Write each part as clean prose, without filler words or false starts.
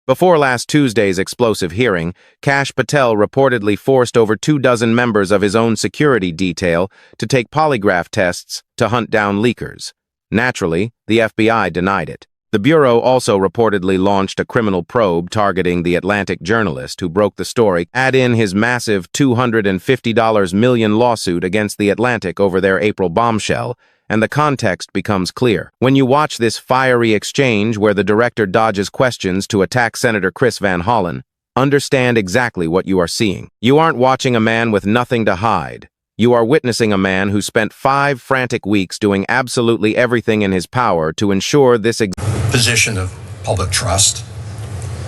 Before last Tuesday's explosive hearing, Kash Patel reportedly forced over 24 members of his own security detail to take polygraph tests to hunt down leakers. Naturally, the FBI denied it. The Bureau also reportedly launched a criminal probe targeting the Atlantic journalist who broke the story. Add in his massive $250 million lawsuit against the Atlantic over their April bombshell, and the context becomes clear. When you watch this fiery exchange where the director dodges questions to attack Senator Chris Van Hollen, understand exactly what you are seeing. You aren't watching a man with nothing to hide. You are witnessing a man who spent 5 frantic weeks doing absolutely everything in his power to ensure this position of public trust.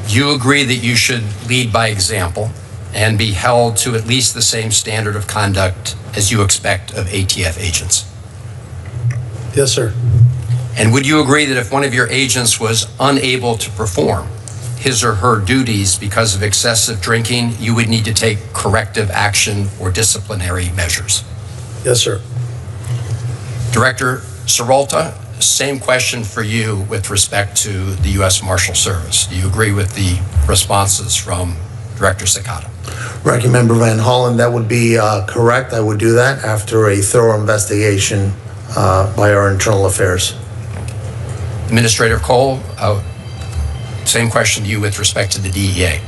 You agree that you should lead by example and be held to at least the same standard of conduct as you expect of ATF agents. Yes, sir. And would you agree that if one of your agents was unable to perform his or her duties because of excessive drinking, you would need to take corrective action or disciplinary measures? Yes, sir. Director Serralta, same question for you with respect to the U.S. Marshal Service. Do you agree with the responses from Director Sakata? Ranking Member Van Hollen, that would be correct. I would do that after a thorough investigation by our internal affairs. Administrator Cole, same question to you with respect to the DEA.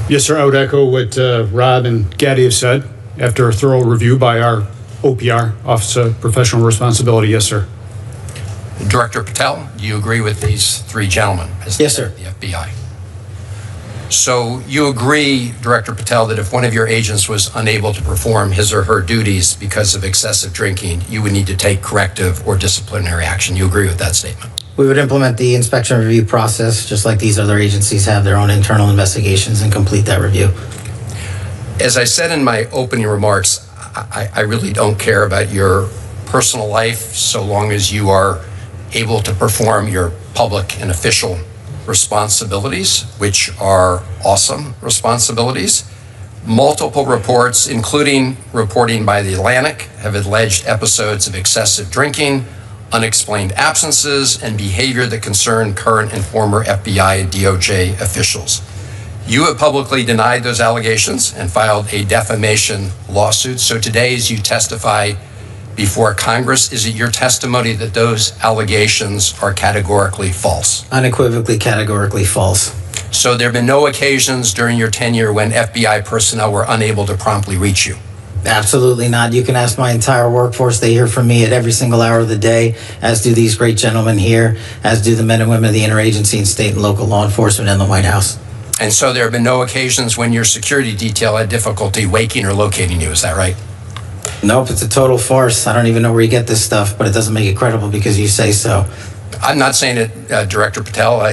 Yes, sir. I would echo what Rob and Gaddy have said. After a thorough review by our OPR, Office of Professional Responsibility, yes, sir. Director Patel, do you agree with these 3 gentlemen? Yes, sir. The FBI. So you agree, Director Patel, that if one of your agents was unable to perform his or her duties because of excessive drinking, you would need to take corrective or disciplinary action. You agree with that statement? We would implement the inspection review process, just like these other agencies have their own internal investigations, and complete that review. As I said in my opening remarks, I really don't care about your personal life so long as you are able to perform your public and official responsibilities, which are awesome responsibilities. Multiple reports, including reporting by the Atlantic, have alleged episodes of excessive drinking, unexplained absences, and behavior that concern current and former FBI and DOJ officials. You have publicly denied those allegations and filed a defamation lawsuit. So today, as you testify before Congress, is it your testimony that those allegations are categorically false? Unequivocally, categorically false. So there have been no occasions during your tenure when FBI personnel were unable to promptly reach you? Absolutely not. You can ask my entire workforce. They hear from me at every single hour of the day, as do these great gentlemen here, as do the men and women of the interagency and state and local law enforcement and the White House. And so there have been no occasions when your security detail had difficulty waking or locating you, is that right? Nope, it's a total farce. I don't even know where you get this stuff, but it doesn't make it credible because you say so. I'm not saying it, Director Patel.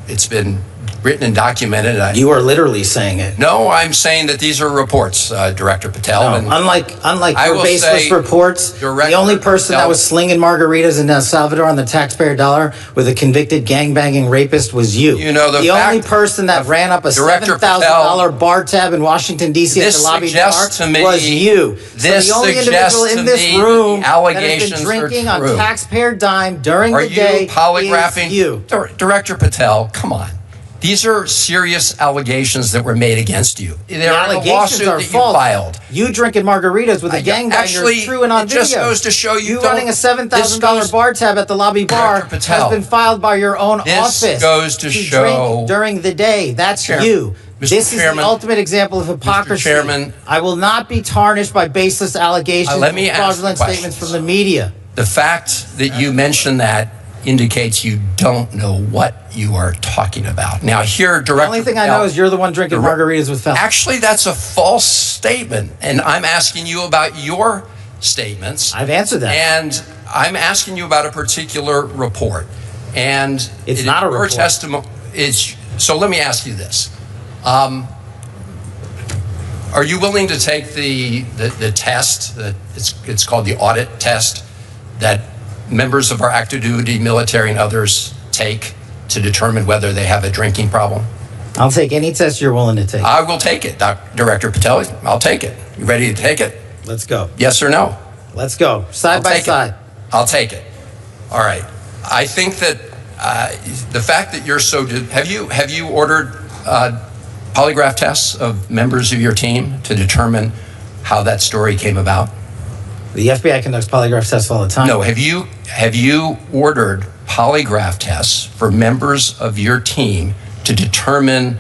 It's been written and documented. You are literally saying it. No, I'm saying that these are reports, Director Patel. No, and unlike your baseless reports, the only person that was slinging margaritas in El Salvador on the taxpayer dollar with a convicted gangbanging rapist was you. You know, the only person that ran up a $7,000 bar tab in Washington, D.C. at the lobby bar was you. So the only individual in this room that has been drinking on taxpayer dime during the day is you. Director Patel, come on. These are serious allegations that were made against you. The allegations are false. Filed. You drinking margaritas with a gangbanger is true and on video. It just goes to show you running a $7,000 bar tab at the lobby bar has been filed by your own office. This goes to show drink during the day. That's you. This is the ultimate example of hypocrisy. Mr. Chairman, I will not be tarnished by baseless allegations and fraudulent statements from the media. The fact that you mentioned that indicates you don't know what you are talking about. Now, here, Director, the only thing I know is you're the one drinking margaritas with felons. Actually, that's a false statement, and I'm asking you about your statements. I've answered that. And I'm asking you about a particular report. And it's not a report. Testimony. So let me ask you this. Are you willing to take the test, it's called the audit test, that members of our active duty military and others take to determine whether they have a drinking problem? I'll take any test you're willing to take. I will take it, Director Patel. I'll take it. You ready to take it? Let's go. Yes or no? Let's go. Side by side. I'll take it. All right. I think that the fact that you're so, have you ordered polygraph tests of members of your team to determine how that story came about? The FBI conducts polygraph tests all the time. No, have you ordered polygraph tests for members of your team to determine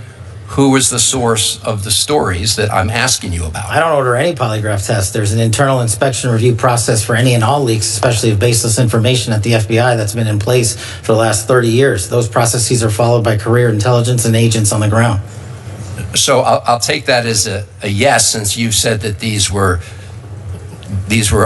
who was the source of the stories that I'm asking you about? I don't order any polygraph tests. There's an internal inspection review process for any and all leaks, especially of baseless information at the FBI, that's been in place for the last 30 years. Those processes are followed by career intelligence and agents on the ground. So I'll take that as a yes, since you said that these were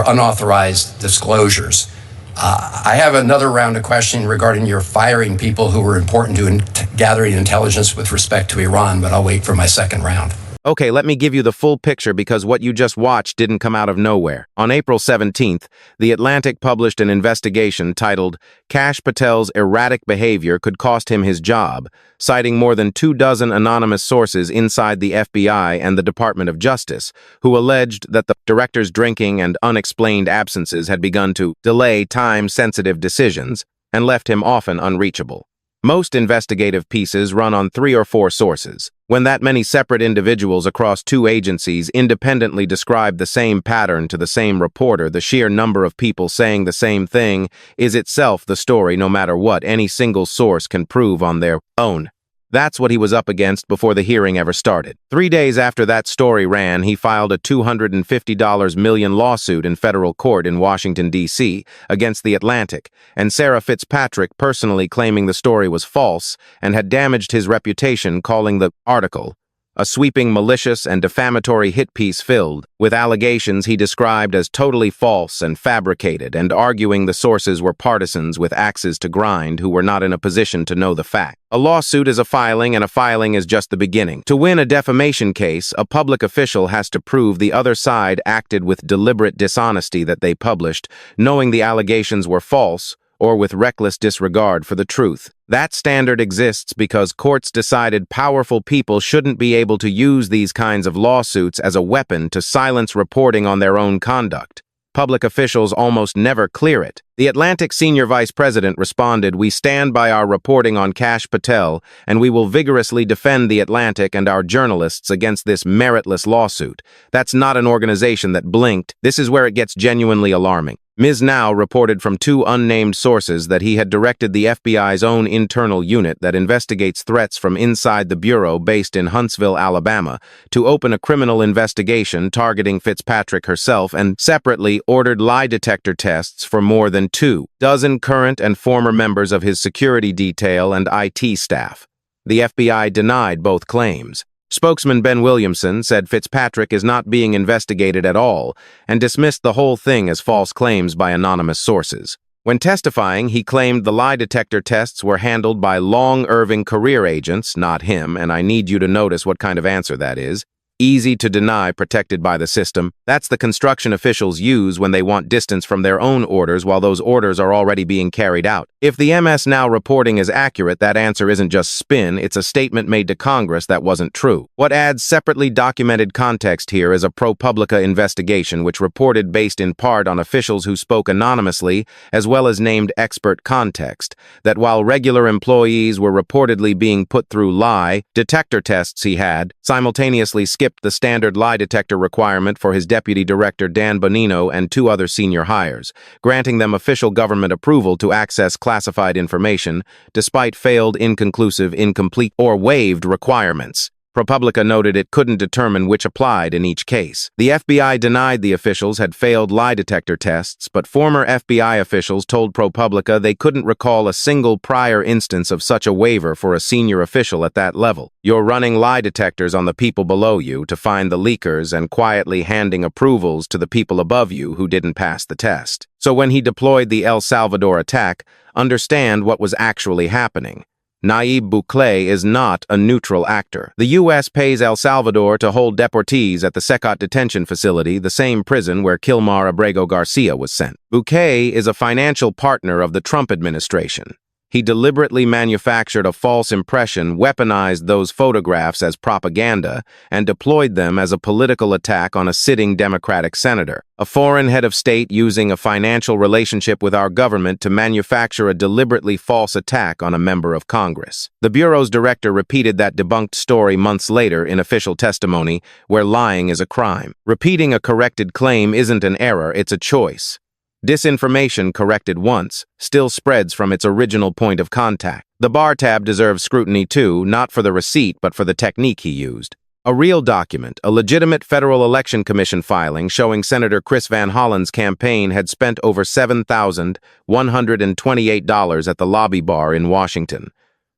unauthorized disclosures. I have another round of questioning regarding your firing people who were important to gathering intelligence with respect to Iran, but I'll wait for my second round. Okay, let me give you the full picture because what you just watched didn't come out of nowhere. On April 17th, The Atlantic published an investigation titled "Kash Patel's Erratic Behavior Could Cost Him His Job," citing more than 24 anonymous sources inside the FBI and the Department of Justice, who alleged that the director's drinking and unexplained absences had begun to delay time-sensitive decisions and left him often unreachable. Most investigative pieces run on 3 or 4 sources. When that many separate individuals across 2 agencies independently describe the same pattern to the same reporter, the sheer number of people saying the same thing is itself the story, no matter what any single source can prove on their own. That's what he was up against before the hearing ever started. 3 days after that story ran, he filed a $250 million lawsuit in federal court in Washington, D.C. against The Atlantic, and Sarah Fitzpatrick personally claiming the story was false and had damaged his reputation, calling the article a sweeping, malicious, and defamatory hit piece filled with allegations he described as totally false and fabricated, and arguing the sources were partisans with axes to grind who were not in a position to know the fact. A lawsuit is a filing, and a filing is just the beginning. To win a defamation case, a public official has to prove the other side acted with deliberate dishonesty that they published, knowing the allegations were false, or with reckless disregard for the truth. That standard exists because courts decided powerful people shouldn't be able to use these kinds of lawsuits as a weapon to silence reporting on their own conduct. Public officials almost never clear it. The Atlantic senior vice president responded, "We stand by our reporting on Kash Patel, and we will vigorously defend The Atlantic and our journalists against this meritless lawsuit." That's not an organization that blinked. This is where it gets genuinely alarming. Ms. Now reported from 2 unnamed sources that he had directed the FBI's own internal unit that investigates threats from inside the bureau based in Huntsville, Alabama, to open a criminal investigation targeting Fitzpatrick herself, and separately ordered lie detector tests for more than 24 current and former members of his security detail and IT staff. The FBI denied both claims. Spokesman Ben Williamson said Fitzpatrick is not being investigated at all and dismissed the whole thing as false claims by anonymous sources. When testifying, he claimed the lie detector tests were handled by long-Irving career agents, not him, and I need you to notice what kind of answer that is. Easy to deny, protected by the system. That's the construction officials use when they want distance from their own orders while those orders are already being carried out. If the MS Now reporting is accurate, that answer isn't just spin, it's a statement made to Congress that wasn't true. What adds separately documented context here is a ProPublica investigation which reported based in part on officials who spoke anonymously, as well as named expert context, that while regular employees were reportedly being put through lie detector tests, he had simultaneously skipped the standard lie detector requirement for his deputy director Dan Bonino and 2 other senior hires, granting them official government approval to access classified information despite failed, inconclusive, incomplete, or waived requirements. ProPublica noted it couldn't determine which applied in each case. The FBI denied the officials had failed lie detector tests, but former FBI officials told ProPublica they couldn't recall a single prior instance of such a waiver for a senior official at that level. You're running lie detectors on the people below you to find the leakers and quietly handing approvals to the people above you who didn't pass the test. So when he deployed the El Salvador attack, understand what was actually happening. Nayib Bukele is not a neutral actor. The U.S. pays El Salvador to hold deportees at the Secot detention facility, the same prison where Kilmar Abrego Garcia was sent. Bukele is a financial partner of the Trump administration. He deliberately manufactured a false impression, weaponized those photographs as propaganda, and deployed them as a political attack on a sitting Democratic senator. A foreign head of state using a financial relationship with our government to manufacture a deliberately false attack on a member of Congress. The Bureau's director repeated that debunked story months later in official testimony, where lying is a crime. Repeating a corrected claim isn't an error, it's a choice. Disinformation corrected once still spreads from its original point of contact. The bar tab deserves scrutiny too, not for the receipt but for the technique he used. A real document, a legitimate Federal Election Commission filing showing Senator Chris Van Hollen's campaign had spent over $7,128 at the lobby bar in Washington.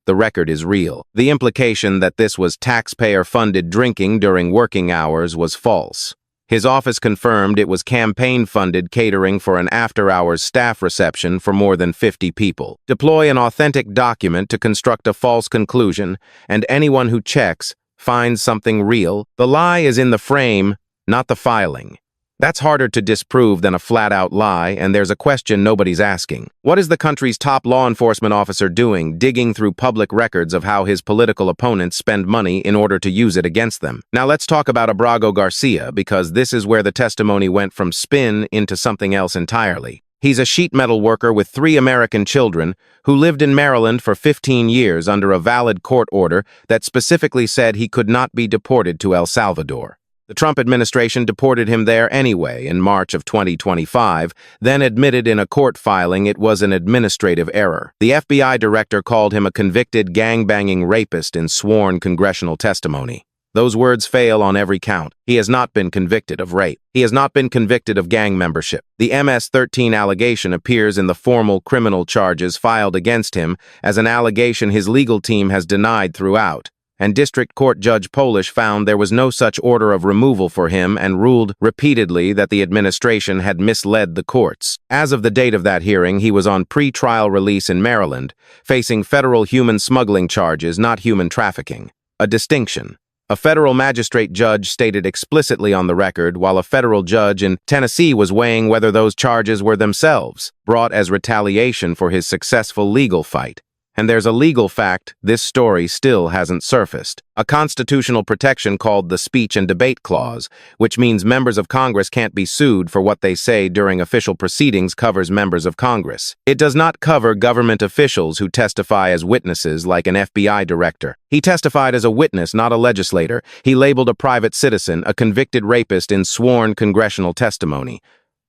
The record is real. The implication that this was taxpayer-funded drinking during working hours was false. His office confirmed it was campaign-funded catering for an after-hours staff reception for more than 50 people. Deploy an authentic document to construct a false conclusion, and anyone who checks finds something real. The lie is in the frame, not the filing. That's harder to disprove than a flat-out lie, and there's a question nobody's asking. What is the country's top law enforcement officer doing, digging through public records of how his political opponents spend money in order to use it against them? Now let's talk about Abrago Garcia, because this is where the testimony went from spin into something else entirely. He's a sheet metal worker with 3 American children who lived in Maryland for 15 years under a valid court order that specifically said he could not be deported to El Salvador. The Trump administration deported him there anyway in March of 2025, then admitted in a court filing it was an administrative error. The FBI director called him a convicted gang-banging rapist in sworn congressional testimony. Those words fail on every count. He has not been convicted of rape. He has not been convicted of gang membership. The MS-13 allegation appears in the formal criminal charges filed against him as an allegation his legal team has denied throughout. And District Court Judge Polish found there was no such order of removal for him and ruled repeatedly that the administration had misled the courts. As of the date of that hearing, he was on pre-trial release in Maryland, facing federal human smuggling charges, not human trafficking. A distinction. A federal magistrate judge stated explicitly on the record, while a federal judge in Tennessee was weighing whether those charges were themselves brought as retaliation for his successful legal fight. And there's a legal fact this story still hasn't surfaced. A constitutional protection called the Speech and Debate Clause, which means members of Congress can't be sued for what they say during official proceedings, covers members of Congress. It does not cover government officials who testify as witnesses like an FBI director. He testified as a witness, not a legislator. He labeled a private citizen a convicted rapist in sworn congressional testimony.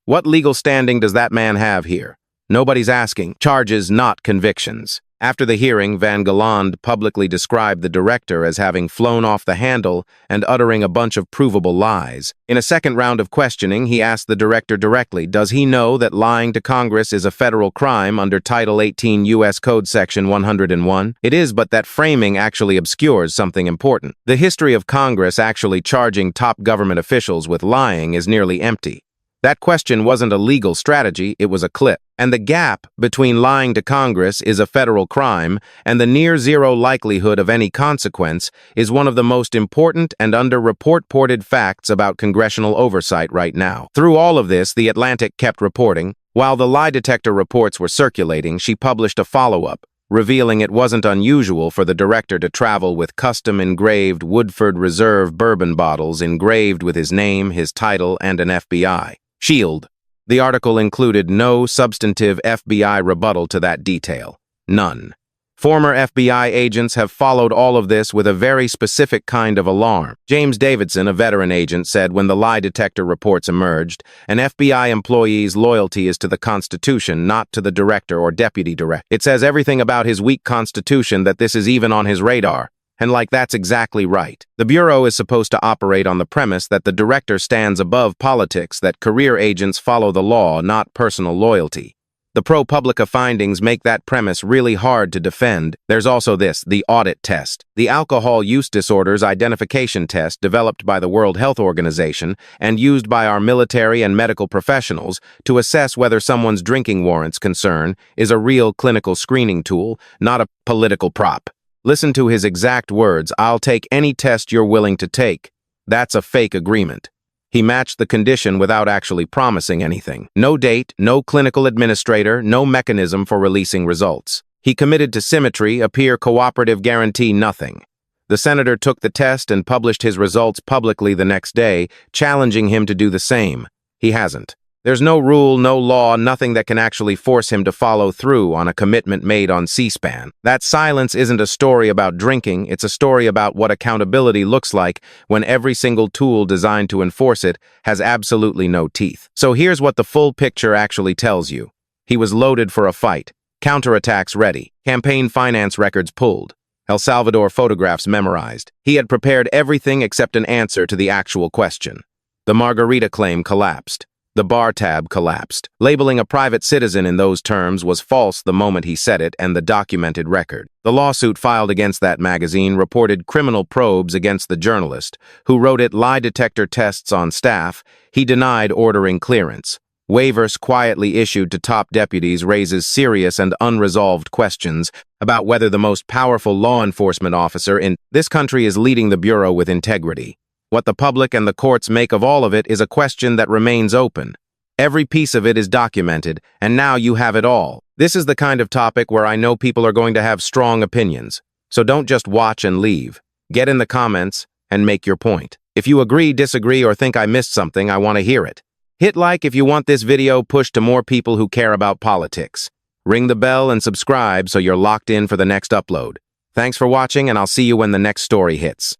What legal standing does that man have here? Nobody's asking. Charges, not convictions. After the hearing, Van Hollen publicly described the director as having flown off the handle and uttering a bunch of provable lies. In a second round of questioning, he asked the director directly, does he know that lying to Congress is a federal crime under Title 18 U.S. Code Section 101? It is, but that framing actually obscures something important. The history of Congress actually charging top government officials with lying is nearly empty. That question wasn't a legal strategy, it was a clip. And the gap between lying to Congress is a federal crime and the near-zero likelihood of any consequence is one of the most important and under-reported facts about congressional oversight right now. Through all of this, The Atlantic kept reporting. While the lie detector reports were circulating, she published a follow-up, revealing it wasn't unusual for the director to travel with custom-engraved Woodford Reserve bourbon bottles engraved with his name, his title, and an FBI shield. The article included no substantive FBI rebuttal to that detail. None. Former FBI agents have followed all of this with a very specific kind of alarm. James Davidson, a veteran agent, said when the lie detector reports emerged, an FBI employee's loyalty is to the Constitution, not to the director or deputy director. It says everything about his weak Constitution that this is even on his radar. And that's exactly right. The Bureau is supposed to operate on the premise that the director stands above politics, that career agents follow the law, not personal loyalty. The ProPublica findings make that premise really hard to defend. There's also the AUDIT test, the Alcohol Use Disorders Identification Test developed by the World Health Organization and used by our military and medical professionals to assess whether someone's drinking warrants concern is a real clinical screening tool, not a political prop. Listen to his exact words, "I'll take any test you're willing to take." That's a fake agreement. He matched the condition without actually promising anything. No date, no clinical administrator, no mechanism for releasing results. He committed to symmetry, appear cooperative, guarantee nothing. The senator took the test and published his results publicly the next day, challenging him to do the same. He hasn't. There's no rule, no law, nothing that can actually force him to follow through on a commitment made on C-SPAN. That silence isn't a story about drinking, it's a story about what accountability looks like when every single tool designed to enforce it has absolutely no teeth. So here's what the full picture actually tells you. He was loaded for a fight, counterattacks ready, campaign finance records pulled, El Salvador photographs memorized. He had prepared everything except an answer to the actual question. The margarita claim collapsed. The bar tab collapsed. Labeling a private citizen in those terms was false the moment he said it, and the documented record. The lawsuit filed against that magazine reported criminal probes against the journalist, who wrote it lie detector tests on staff. He denied ordering clearance. Waivers quietly issued to top deputies raises serious and unresolved questions about whether the most powerful law enforcement officer in this country is leading the Bureau with integrity. What the public and the courts make of all of it is a question that remains open. Every piece of it is documented, and now you have it all. This is the kind of topic where I know people are going to have strong opinions. So don't just watch and leave. Get in the comments and make your point. If you agree, disagree, or think I missed something, I want to hear it. Hit like if you want this video pushed to more people who care about politics. Ring the bell and subscribe so you're locked in for the next upload. Thanks for watching, and I'll see you when the next story hits.